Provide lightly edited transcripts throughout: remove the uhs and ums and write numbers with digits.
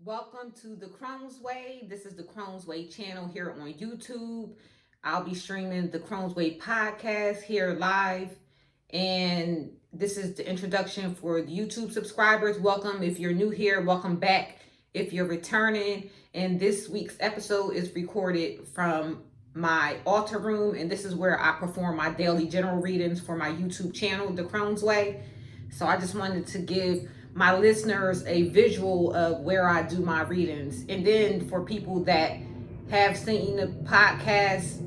Welcome to the Cronez Way. This is the Cronez Way channel here on YouTube. I'll be streaming the Cronez Way Podcast here live. And this is the introduction for the YouTube subscribers. Welcome if you're new here. Welcome back if you're returning. And this week's episode is recorded from my altar room. And this is where I perform my daily general readings for my YouTube channel, the Cronez Way. So I just wanted to give my listeners a visual of where I do my readings. And then for people that have seen the podcast,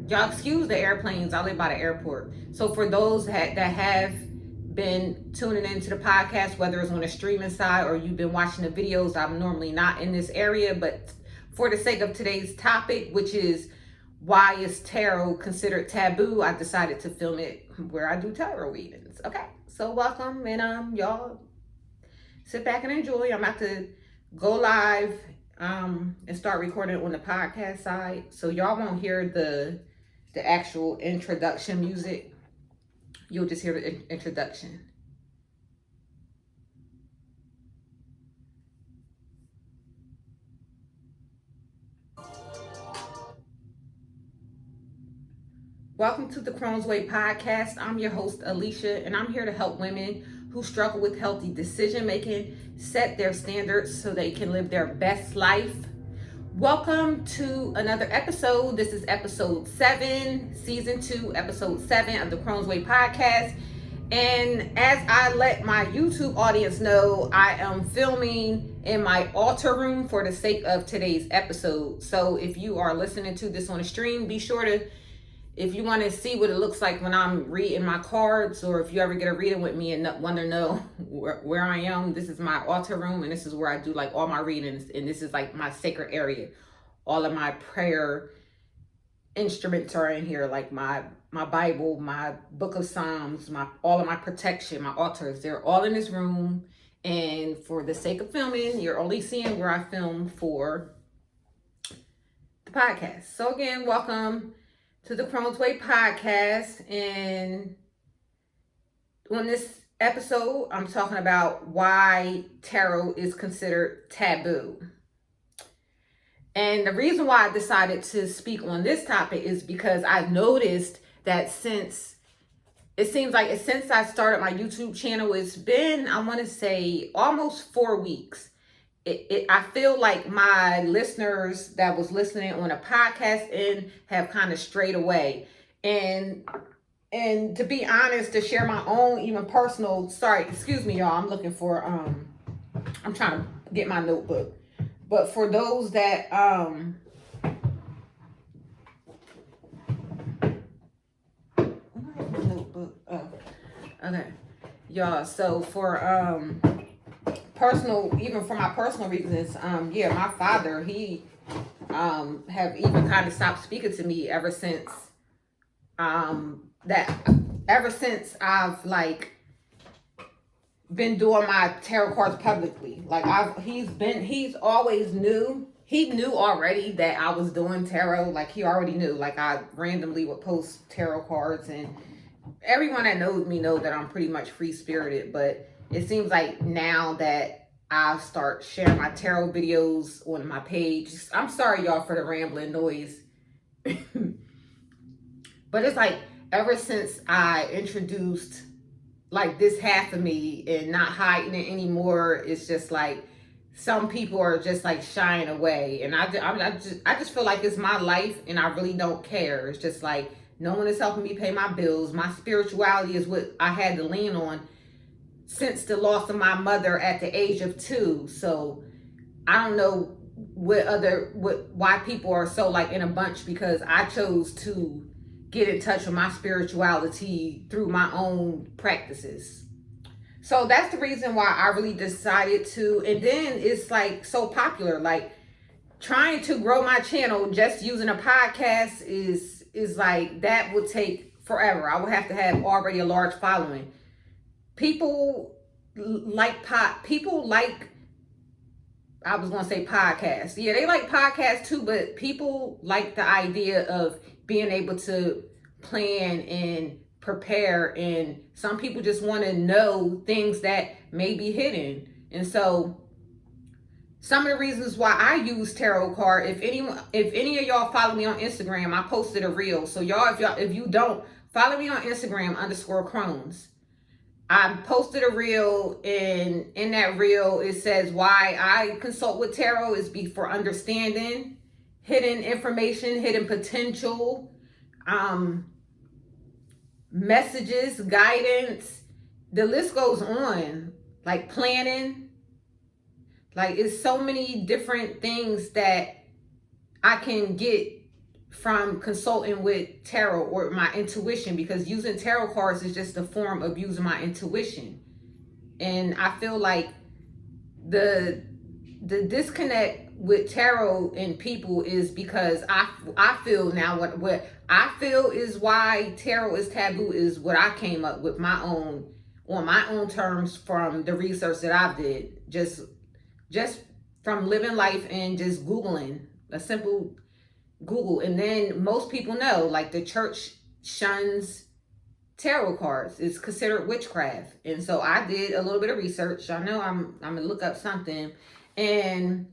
y'all excuse the airplanes, I live by the airport. So for those that have been tuning into the podcast, whether it's on the streaming side or you've been watching the videos, I'm normally not in this area, but for the sake of today's topic, which is why is tarot considered taboo, I decided to film it where I do tarot readings. Okay, so welcome, and y'all sit back and enjoy. I'm about to go live and start recording on the podcast side. So y'all won't hear the actual introduction music. You'll just hear the introduction. Welcome to the Cronez Way Podcast. I'm your host, Alicia, and I'm here to help women who struggle with healthy decision making set their standards so they can live their best life. Welcome to another episode. This is episode 7, season 2, episode 7 of the Cronez Way Podcast. And as I let my YouTube audience know, I am filming in my altar room for the sake of today's episode. So if you are listening to this on the stream, be sure to, if you want to see what it looks like when I'm reading my cards, or if you ever get a reading with me and want to know where I am, this is my altar room, and this is where I do like all my readings, and this is like my sacred area. All of my prayer instruments are in here, like my Bible, my book of Psalms, all of my protection, my altars, they're all in this room. And for the sake of filming, you're only seeing where I film for the podcast. So again, welcome to the Cronez Way Podcast, and on this episode, I'm talking about why tarot is considered taboo. And the reason why I decided to speak on this topic is because I've noticed that since I started my YouTube channel, it's been, I want to say, almost 4 weeks. I feel like my listeners that was listening on a podcast and have kind of strayed away. And to be honest, to share my own even personal, excuse me, y'all, I'm looking for, I'm trying to get my notebook. But for those that, notebook, oh, okay. Y'all, so for, even for my personal reasons, my father, he have even kind of stopped speaking to me ever since I've like been doing my tarot cards publicly. Like he's always knew. He knew already that I was doing tarot. Like he already knew. Like I randomly would post tarot cards, and everyone that knows me know that I'm pretty much free spirited, but it seems like now that I'll start sharing my tarot videos on my page. I'm sorry, y'all, for the rambling noise. But it's like ever since I introduced like this half of me and not hiding it anymore, it's just like some people are just like shying away. And I just feel like it's my life and I really don't care. It's just like no one is helping me pay my bills. My spirituality is what I had to lean on since the loss of my mother at the age of 2. So I don't know why people are so like in a bunch, because I chose to get in touch with my spirituality through my own practices. So that's the reason why I really decided to. And then it's like so popular, like trying to grow my channel just using a podcast is like, that would take forever. I would have to have already a large following. People like I was going to say podcasts. Yeah, they like podcasts too, but people like the idea of being able to plan and prepare, and some people just want to know things that may be hidden. And so some of the reasons why I use tarot card. If any of y'all follow me on Instagram, I posted a reel. So if you don't follow me on Instagram _Cronez. I posted a reel, and in that reel it says why I consult with tarot is for understanding, hidden information, hidden potential, messages, guidance. The list goes on, like planning. Like, it's so many different things that I can get from consulting with tarot or my intuition, because using tarot cards is just a form of using my intuition. And I feel like the disconnect with tarot and people is because I feel now what I feel is why tarot is taboo is what I came up with on my own terms from the research that I did, just from living life and just Googling, a simple Google. And then most people know, like, the church shuns tarot cards. It's considered witchcraft. And so I did a little bit of research. I know I'm gonna look up something, and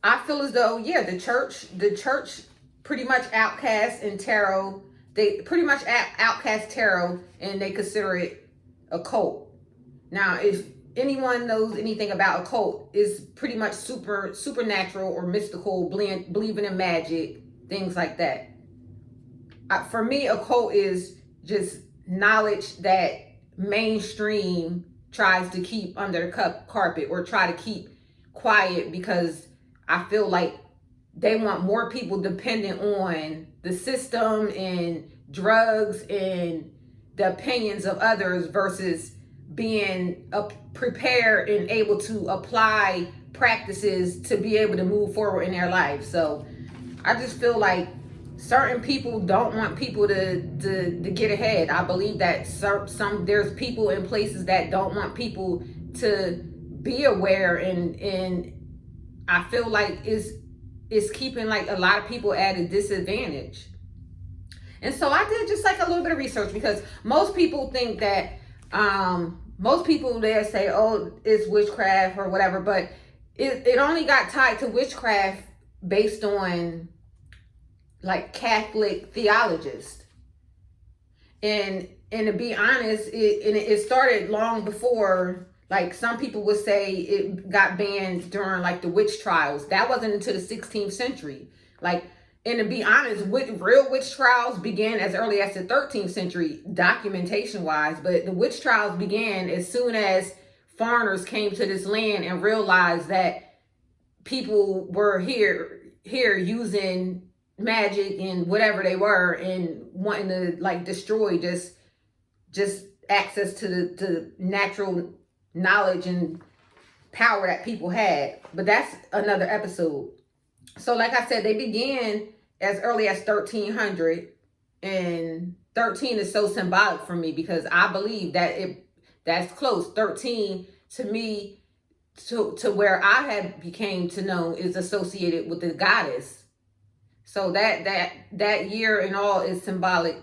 I feel as though, yeah, the church pretty much outcasts in tarot. They pretty much outcast tarot, and they consider it a cult. Now, if anyone knows anything about a cult, is pretty much supernatural or mystical, believing in magic, things like that. For me, a cult is just knowledge that mainstream tries to keep under the carpet or try to keep quiet, because I feel like they want more people dependent on the system and drugs and the opinions of others versus being prepared and able to apply practices to be able to move forward in their life. So I just feel like certain people don't want people to get ahead. I believe that there's people in places that don't want people to be aware, and I feel like it's keeping like a lot of people at a disadvantage. And so I did just like a little bit of research, because most people think that most people, they'll say, oh, it's witchcraft or whatever, but it only got tied to witchcraft based on like Catholic theologists. And to be honest, it started long before. Like, some people would say it got banned during like the witch trials. That wasn't until the 16th century. Like, and to be honest, real witch trials began as early as the 13th century, documentation wise. But the witch trials began as soon as foreigners came to this land and realized that people were here using magic and whatever they were, and wanting to like destroy just access to the natural knowledge and power that people had. But that's another episode. So like I said, they began as early as 1300, and 13 is so symbolic for me because I believe that that's close. 13 to me, to where I had became to know, is associated with the goddess. So that year and all is symbolic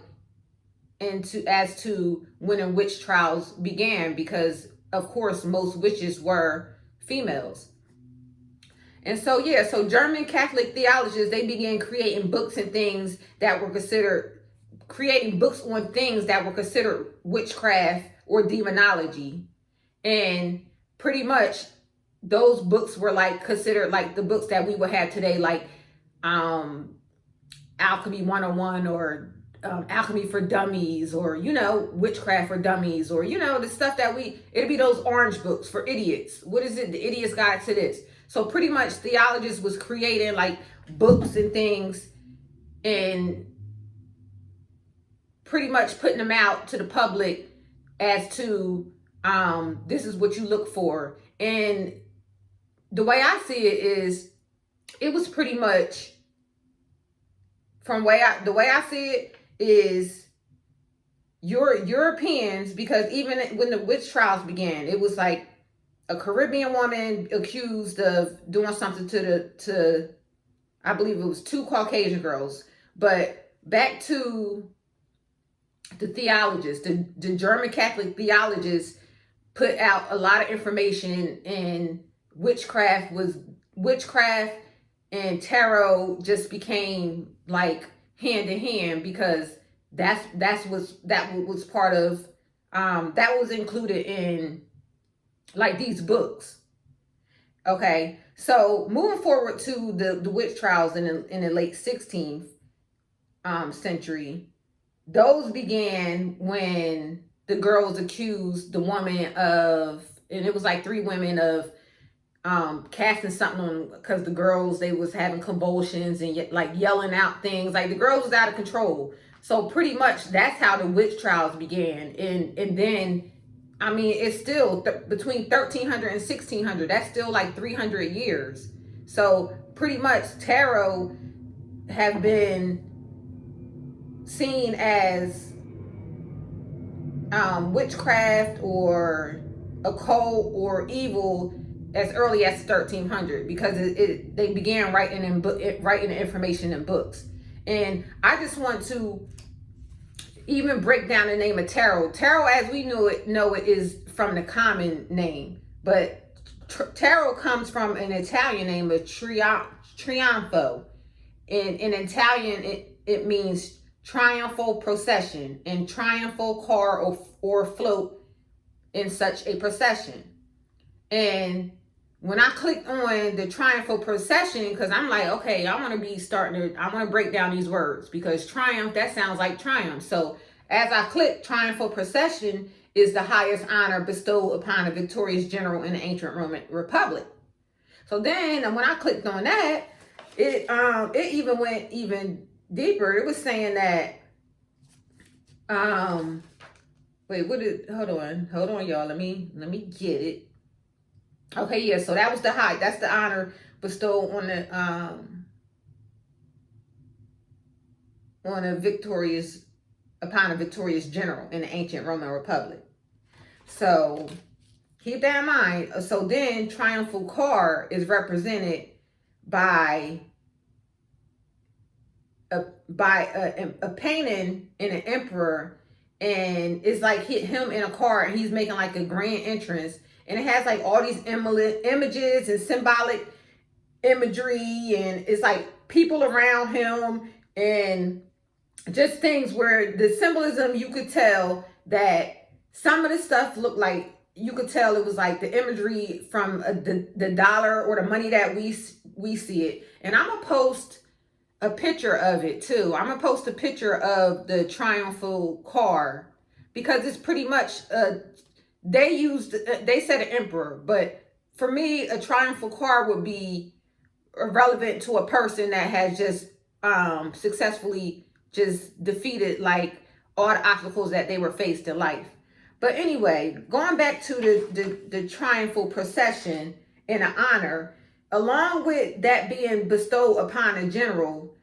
as to when the witch trials began, because of course most witches were females. And so, yeah, so German Catholic theologists, they began creating books and things that were considered, creating books on things that were considered witchcraft or demonology. And pretty much those books were like considered like the books that we would have today, like Alchemy 101 or Alchemy for Dummies, or, you know, Witchcraft for Dummies, or, you know, the stuff that it'd be those orange books for idiots. What is it? The Idiot's Guide to This. So pretty much theologists was creating like books and things and pretty much putting them out to the public as to this is what you look for. And the way I see it is, it was pretty much the way I see it is Europeans, because even when the witch trials began, it was like a Caribbean woman accused of doing something to I believe it was 2 Caucasian girls. But back to the theologists, the German Catholic theologists put out a lot of information and witchcraft and tarot just became like hand in hand, because that was part of that was included in like these books. Okay, so moving forward to the witch trials in the late 16th century, those began when the girls accused the woman of, and it was like three women, of casting something on, because the girls, they was having convulsions and like yelling out things, like the girls was out of control. So pretty much that's how the witch trials began. And then I mean, it's still between 1300 and 1600. That's still like 300 years. So pretty much tarot have been seen as witchcraft or occult or evil as early as 1300, because they began writing the information in books. And I just want to even break down the name of tarot. Tarot, as we know it, is from the common name, but tarot comes from an Italian name of Triunfo. In Italian, it means triumphal procession, and triumphal car or float in such a procession. And when I clicked on the triumphal procession, because I'm like, okay, I want to break down these words, because triumph, that sounds like triumph. So as I clicked, triumphal procession is the highest honor bestowed upon a victorious general in the ancient Roman Republic. So then when I clicked on that, it even went even deeper. It was saying that, hold on, y'all. Let me get it. Okay, yeah, so that's the honor bestowed upon a victorious general in the ancient Roman Republic. So keep that in mind. So then Triumphal Car is represented by a painting in an emperor, and it's like him in a car, and he's making like a grand entrance, and it has like all these images and symbolic imagery, and it's like people around him, and just things where the symbolism, you could tell that some of the stuff looked like, you could tell it was like the imagery from the dollar or the money that we see it. And I'm gonna post a picture of it too. I'm gonna post a picture of the Triumphal Car, because it's pretty much they said an emperor, but for me, a Triumphal Car would be relevant to a person that has just successfully just defeated like all the obstacles that they were faced in life. But anyway, going back to the triumphal procession and the honor, along with that being bestowed upon a general,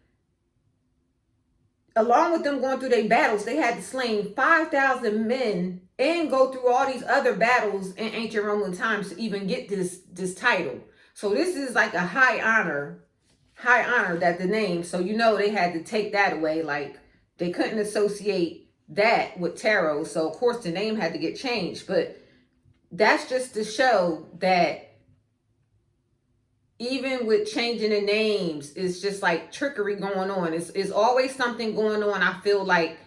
along with them going through their battles, they had to slay 5,000 men and go through all these other battles in ancient Roman times to even get this title. So this is like a high honor that the name, so they had to take that away. Like they couldn't associate that with tarot, so of course the name had to get changed. But that's just to show that even with changing the names, it's just like trickery going on. It's always something going on, I feel like,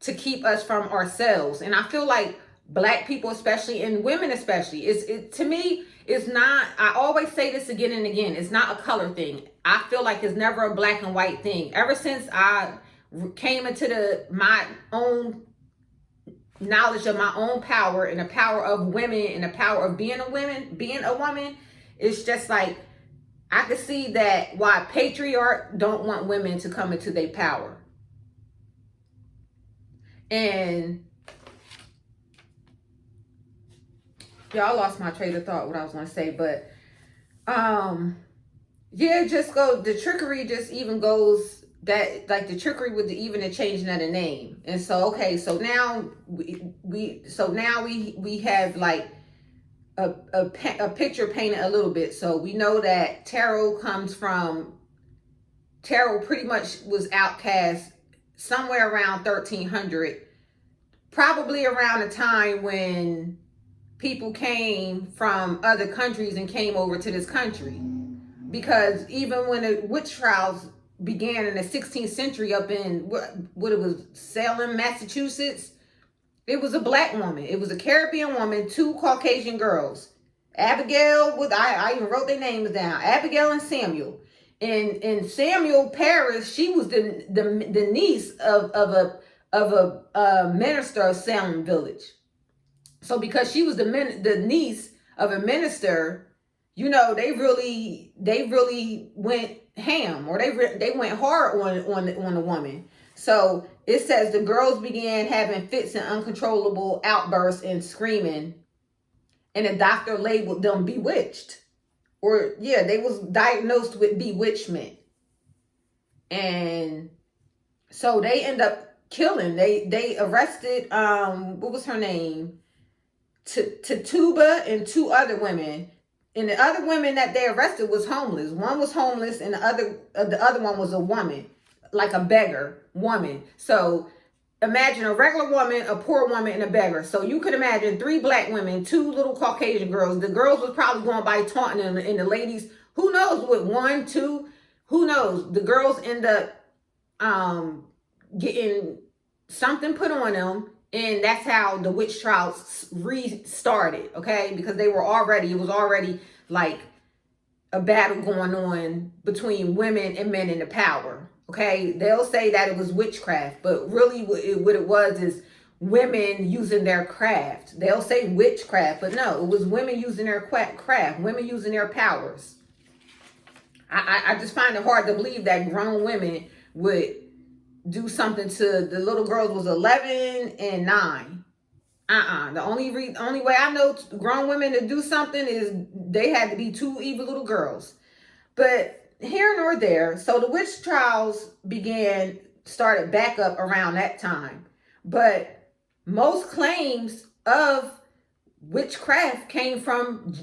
to keep us from ourselves. And I feel like Black people especially, and women especially, to me, it's not, I always say this again and again, it's not a color thing. I feel like it's never a black and white thing. Ever since I came into my own knowledge of my own power, and the power of women, and the power of being a woman, it's just like, I can see that why patriarch don't want women to come into their power. And y'all, lost my train of thought, what I was going to say, but the trickery just even goes that, like the trickery with even the changing of the name. And so, okay, so now we have like a picture painted a little bit. So we know that tarot pretty much was outcast somewhere around 1300, probably around the time when people came from other countries and came over to this country. Because even when the witch trials began in the 16th century up in what it was, Salem, Massachusetts, it was a black woman. It was a Caribbean woman, two Caucasian girls. Abigail, I even wrote their names down. Abigail and Samuel. And Samuel Paris, she was the niece of a minister of Salem Village. So because she was the niece of a minister, you know, they really went ham, or they went hard on the woman. So it says the girls began having fits and uncontrollable outbursts and screaming, and the doctor labeled them bewitched. Or yeah, they was diagnosed with bewitchment. And so they end up killing. They arrested what was her name? Tituba and two other women. And the other women that they arrested was homeless. One was homeless, and the other one was a woman, like a beggar woman. So imagine a regular woman, a poor woman, and a beggar. So you could imagine 3 black women, 2 little Caucasian girls. The girls was probably going by taunting them, and the ladies, who knows what, 1, 2, who knows? The girls end up getting something put on them. And that's how the witch trials restarted, okay? Because it was already like a battle going on between women and men in the power, okay? They'll say that it was witchcraft, but really what it was is women using their craft. They'll say witchcraft, but no, it was women using their craft, women using their powers. I just find it hard to believe that grown women would do something to the little girls was 11 and 9. The only way I know grown women to do something is they had to be 2 evil little girls. But here nor there. So the witch trials started back up around that time. But most claims of witchcraft came from,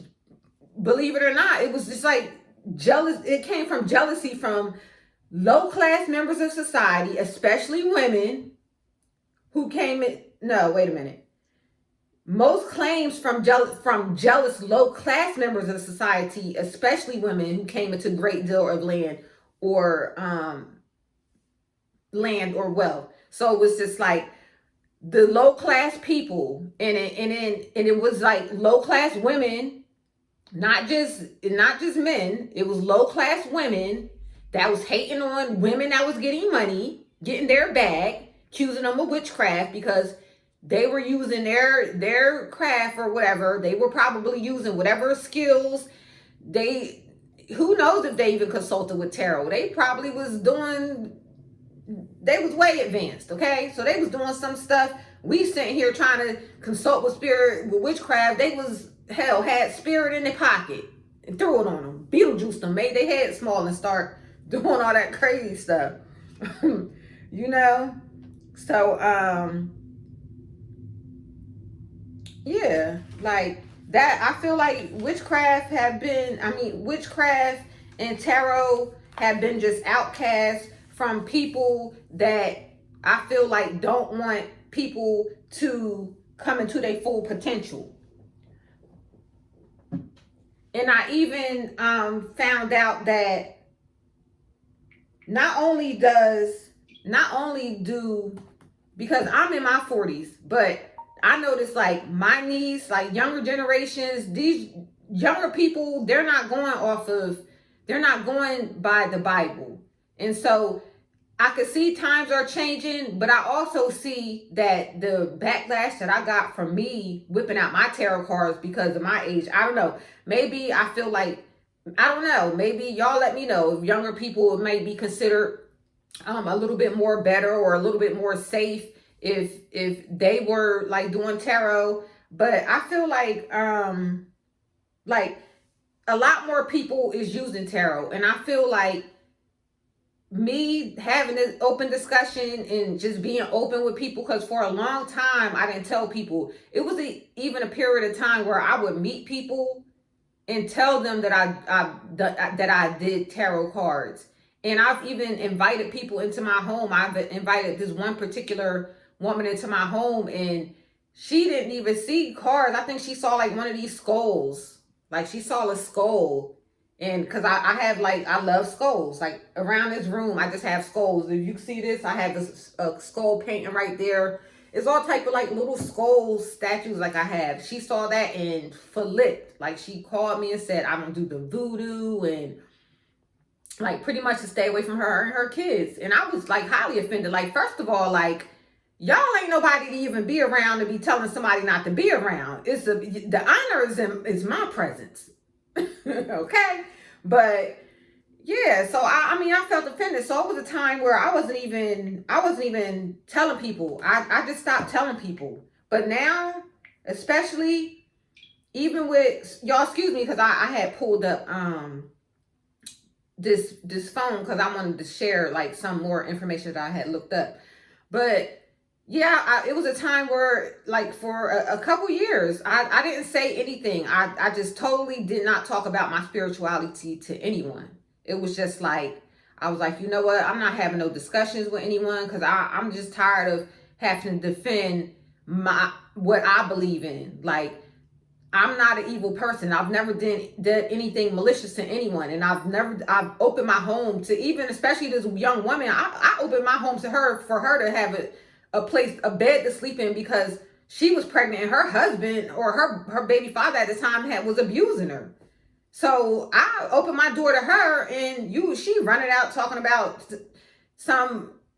believe it or not, it was just like jealous. It came from jealousy from low-class members of society, especially women who came in. No, wait a minute. Most claims from jealous low-class members of society, especially women who came into great deal of land or wealth. So it was just like the low-class people, and it was like low-class women, not just men. It was low-class women that was hating on women that was getting money, getting their bag, accusing them of witchcraft because they were using their craft or whatever. They were probably using whatever skills. Who knows if they even consulted with tarot. They probably was they was way advanced, okay? So they was doing some stuff. We sitting here trying to consult with spirit, with witchcraft. They had spirit in their pocket and threw it on them. Beetlejuice them, made their head small and start doing all that crazy stuff. You know? So, yeah, like that. I feel like witchcraft and tarot have been just outcast from people that I feel like don't want people to come into their full potential. And I even found out that not only do, because I'm in my 40s, but I notice like my niece, like younger generations, these younger people, they're not going by the Bible. And so I could see times are changing, but I also see that the backlash that I got from me whipping out my tarot cards because of my age, I don't know. Maybe I feel like, I don't know. Maybe y'all let me know if younger people may be considered a little bit more better or a little bit more safe if they were like doing tarot. But I feel like a lot more people is using tarot, and I feel like me having this open discussion and just being open with people, because for a long time I didn't tell people. It was even a period of time where I would meet people and tell them that I did tarot cards. And I've even invited people into my home. I've invited this one particular woman into my home, and she didn't even see cars. I think she saw like one of these skulls. Like she saw a skull. And because I have like, I love skulls. Like around this room, I just have skulls. If you see this, I have this skull painting right there. It's all type of like little skull statues like I have. She saw that and flipped. Like she called me and said, I don't do the voodoo and like pretty much to stay away from her and her kids. And I was like highly offended. Like, first of all, like, y'all ain't nobody to even be around to be telling somebody not to be around. It's the honor is my presence. Okay? But yeah, so I mean, I felt offended. So it was a time where I wasn't even telling people. I just stopped telling people. But now, especially even with y'all, excuse me, because I had pulled up this phone because I wanted to share like some more information that I had looked up. But yeah, it was a time where like for a couple years, I didn't say anything. I just totally did not talk about my spirituality to anyone. It was just like, I was like, you know what? I'm not having no discussions with anyone because I'm just tired of having to defend what I believe in. Like, I'm not an evil person. I've never did anything malicious to anyone. And I've opened my home to, even especially this young woman, I opened my home to her for her to have a bed to sleep in because she was pregnant and her husband or her baby father at the time was abusing her. So I opened my door to her and she running out talking about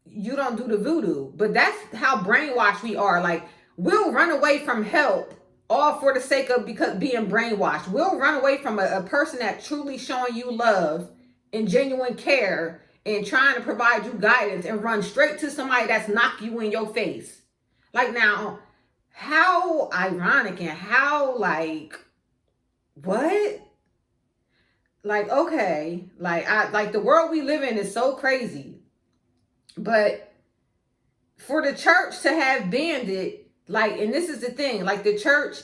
you don't do the voodoo. But that's how brainwashed we are. Like, we'll run away from help all for the sake of being brainwashed. We'll run away from a person that truly showing you love and genuine care and trying to provide you guidance and run straight to somebody that's knock you in your face. Like, now, how ironic and how like, what? Like, okay, like the world we live in is so crazy. But for the church to have banned it, like, and this is the thing, like the church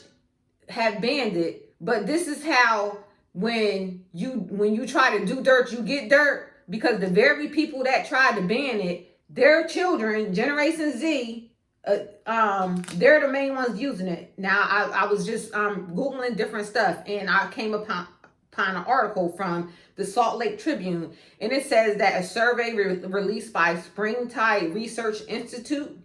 have banned it, but this is how when you try to do dirt, you get dirt, because the very people that tried to ban it, their children, Generation Z, they're the main ones using it. Now, I was just Googling different stuff, and I came upon an article from the Salt Lake Tribune, and it says that a survey released by Springtide Research Institute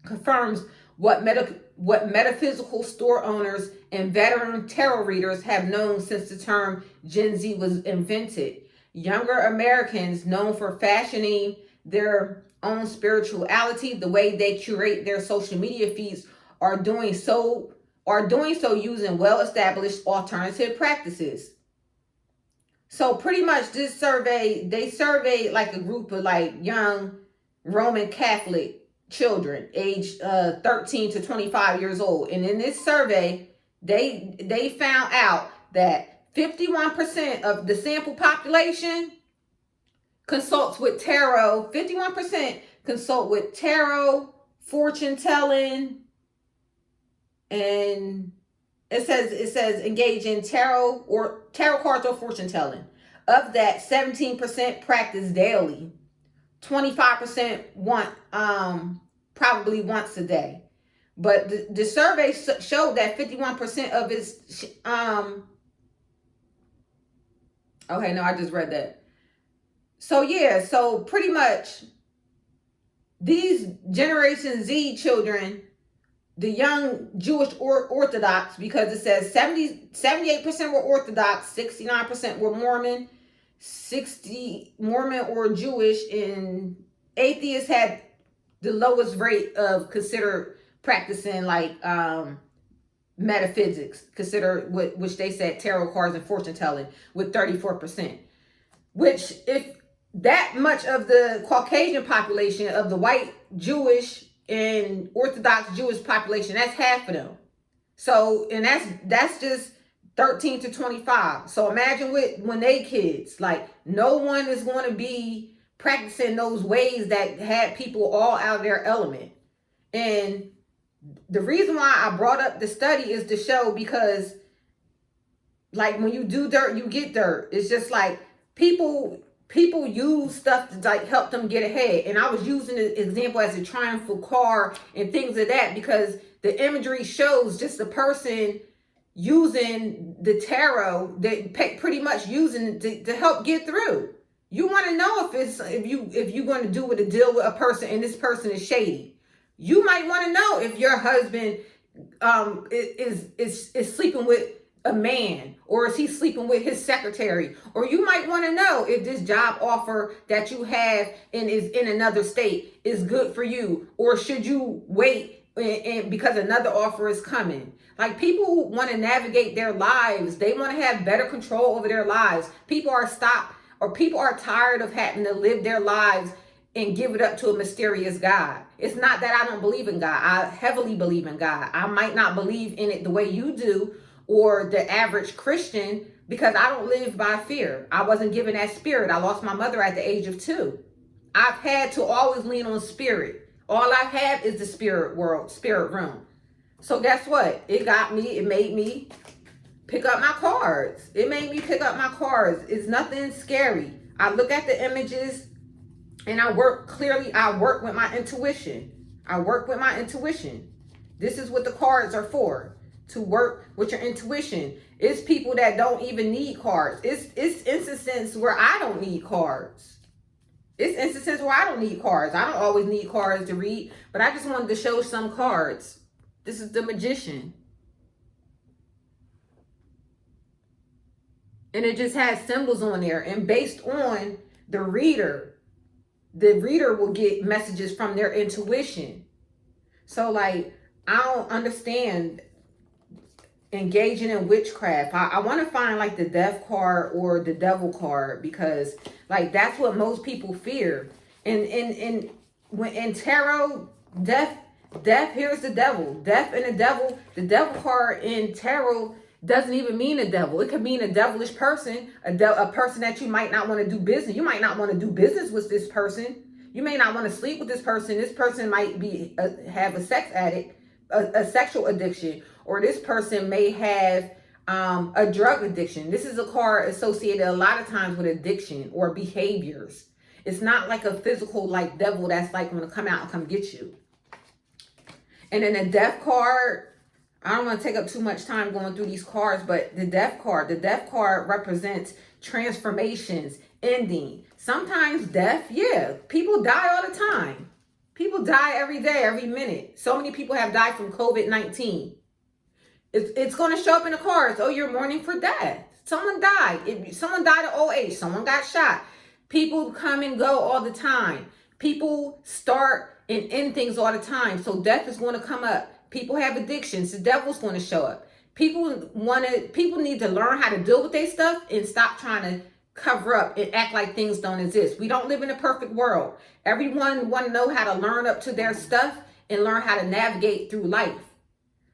confirms what metaphysical store owners and veteran tarot readers have known since the term Gen Z was invented. Younger Americans, known for fashioning their own spirituality, the way they curate their social media feeds, are doing so using well-established alternative practices. So pretty much this survey, they surveyed like a group of like young Roman Catholic children aged 13 to 25 years old. And in this survey, they found out that 51% of the sample population consults with tarot. 51% consult with tarot, fortune telling, and it says engage in tarot cards or fortune telling. Of that, 17% practice daily. 25% probably once a day. But the survey showed that 51% of its okay, no, I just read that. So yeah, so pretty much these Generation Z children, the young Jewish Orthodox, because it says 78% were Orthodox, 69% were Mormon, 60 Mormon or Jewish, and atheists had the lowest rate of consider practicing like metaphysics, which they said tarot cards and fortune telling, with 34%. Which, if that much of the Caucasian population of the white Jewish and Orthodox Jewish population, that's half of them. So, and that's just 13 to 25. So imagine when they kids, like, no one is going to be practicing those ways that had people all out of their element. And the reason why I brought up the study is to show, because like when you do dirt, you get dirt. It's just like people use stuff to like help them get ahead. And I was using the example as a Triumphal Car and things of that, because The imagery shows just a person using the tarot, that pretty much using it to help get through. You want to know if you're going to do with a deal with a person and this person is shady. You might want to know if your husband is sleeping with a man, or is he sleeping with his secretary? Or you might want to know if this job offer that you have and is in another state is good for you, or should you wait and because another offer is coming. Like, people want to navigate their lives. They want to have better control over their lives. People are tired of having to live their lives and give it up to a mysterious God. It's not that I don't believe in God. I heavily believe in God. I might not believe in it the way you do or the average Christian, because I don't live by fear. I wasn't given that spirit. I lost my mother at the age of 2. I've had to always lean on spirit. All I have is the spirit world, spirit realm. So guess what? It made me pick up my cards. It made me pick up my cards. It's nothing scary. I look at the images and I work with my intuition. This is what the cards are for, to work with your intuition. It's people that don't even need cards. It's instances where I don't need cards. I don't always need cards to read, but I just wanted to show some cards. This is the Magician. And it just has symbols on there. And based on the reader will get messages from their intuition. So, like, I don't understand engaging in witchcraft. I want to find like the death card or the devil card, because like that's what most people fear. And when in tarot, death, here's the devil. Death and the devil card in tarot doesn't even mean a devil. It could mean a devilish person, a person that you might not want to do business. You might not want to do business with this person. You may not want to sleep with this person. This person might be have a sex addict, a sexual addiction, or this person may have a drug addiction. This is a card associated a lot of times with addiction or behaviors. It's not like a physical like devil that's like going to come out and come get you. And then the death card, I don't want to take up too much time going through these cards, but the death card represents transformations, ending. Sometimes death, people die all the time. People die every day, every minute. So many people have died from COVID-19. It's going to show up in the cards. Oh, you're mourning for death. Someone died. Someone died of old age. Someone got shot. People come and go all the time. People start and end things all the time. So death is going to come up. People have addictions. The devil's going to show up. People need to learn how to deal with their stuff and stop trying to cover up and act like things don't exist. We don't live in a perfect world. Everyone want to know how to learn up to their stuff and learn how to navigate through life.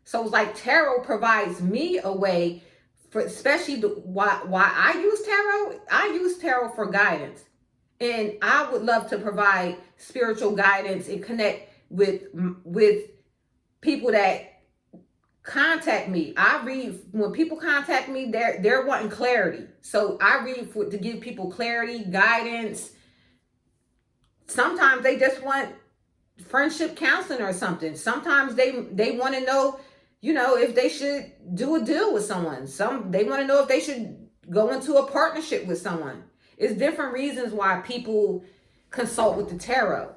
So it's like tarot provides me a way for, especially why I use tarot. I use tarot for guidance, and I would love to provide spiritual guidance and connect with people that contact me. I read when people contact me, they're wanting clarity. So I read to give people clarity, guidance. Sometimes they just want friendship counseling or something. Sometimes they want to know, if they should do a deal with someone. They want to know if they should go into a partnership with someone. It's different reasons why people consult with the tarot.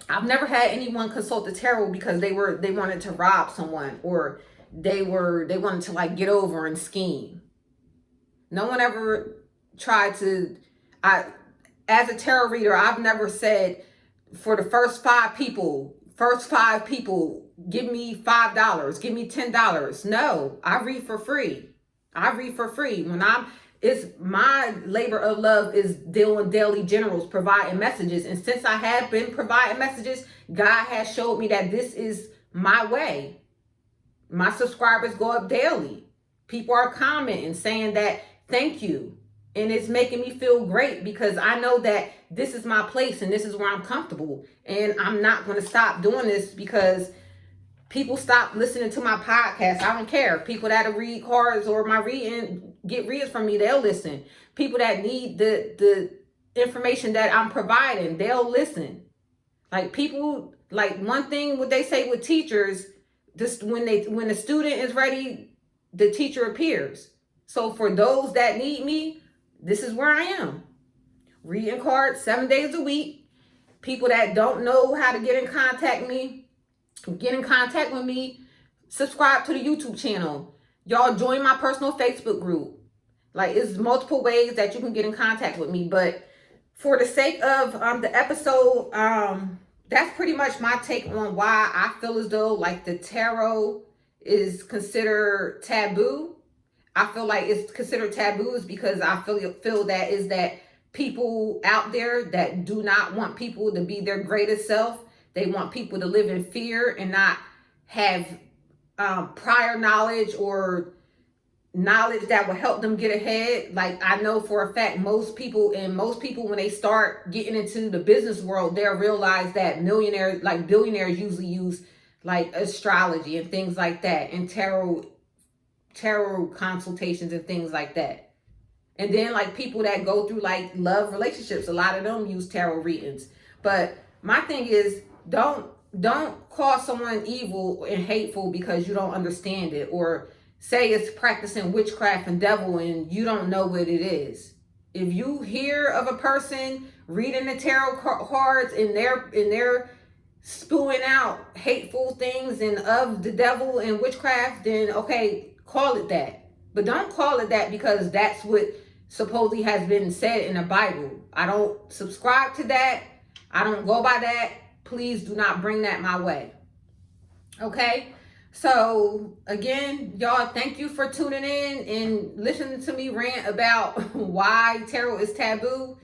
I've never had anyone consult the tarot because they wanted to rob someone, or they wanted to like get over and scheme. No one ever tried to. As a tarot reader, I've never said for the first five people, give me $5, give me $10. No, I read for free. It's my labor of love is dealing daily generals, providing messages. And since I have been providing messages, God has showed me that this is my way. My subscribers go up daily. People are commenting saying that thank you. And it's making me feel great because I know that this is my place and this is where I'm comfortable. And I'm not going to stop doing this because people stop listening to my podcast. I don't care. People that read cards or get reads from me, they'll listen. People that need the information that I'm providing, they'll listen. Like people, like one thing what they say with teachers, this when the student is ready, the teacher appears. So for those that need me, this is where I am. Reading cards 7 days a week. People that don't know how to get in contact with me, subscribe to the YouTube channel. Y'all join my personal Facebook group. Like, it's multiple ways that you can get in contact with me. But for the sake of the episode, that's pretty much my take on why I feel as though like the tarot is considered taboo. I feel like it's considered taboo is because I feel that is that people out there that do not want people to be their greatest self. They want people to live in fear and not have prior knowledge or knowledge that will help them get ahead. Like, I know for a fact most people when they start getting into the business world, they'll realize that billionaires usually use like astrology and things like that, and tarot consultations and things like that. And then like people that go through like love relationships, a lot of them use tarot readings. But my thing is, don't call someone evil and hateful because you don't understand it, or say it's practicing witchcraft and devil and you don't know what it is. If you hear of a person reading the tarot cards and they're spewing out hateful things and of the devil and witchcraft, then okay, call it that. But don't call it that because that's what supposedly has been said in the Bible. I don't subscribe to that. I don't go by that. Please do not bring that my way. Okay? So again, y'all, thank you for tuning in and listening to me rant about why tarot is taboo.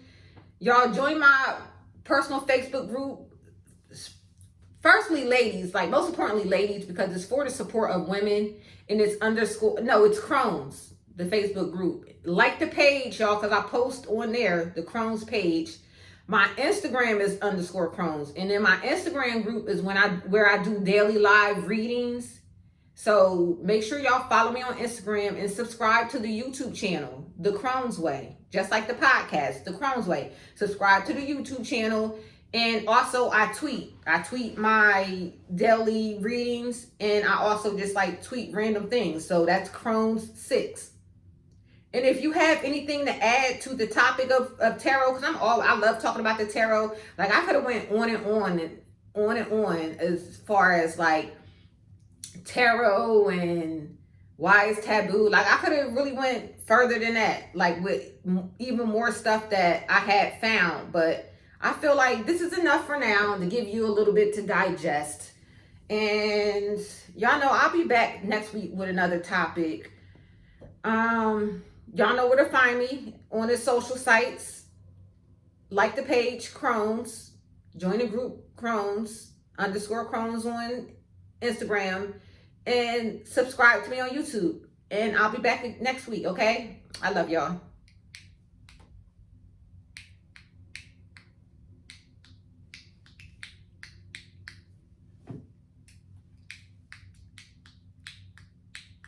Y'all join my personal Facebook group. Firstly, ladies, like most importantly, ladies, because it's for the support of women, and it's it's Cronez, the Facebook group. Like the page, y'all, because I post on there, the Cronez page. My Instagram is _Cronez, and then my Instagram group is where I do daily live readings. So make sure y'all follow me on Instagram and subscribe to the YouTube channel, The Cronez Way, just like the podcast, The Cronez Way. Subscribe to the YouTube channel. And also I tweet my daily readings, and I also just like tweet random things. So that's Cronez6. And if you have anything to add to the topic of tarot, because I love talking about the tarot. Like, I could have went on and on as far as like tarot and why it's taboo. Like, I could have really went further than that, like with even more stuff that I had found. But I feel like this is enough for now to give you a little bit to digest. And y'all know I'll be back next week with another topic. Y'all know where to find me on the social sites. Like the page Cronez, join the group Cronez _Cronez on Instagram, and subscribe to me on YouTube. And I'll be back next week, okay? I love y'all.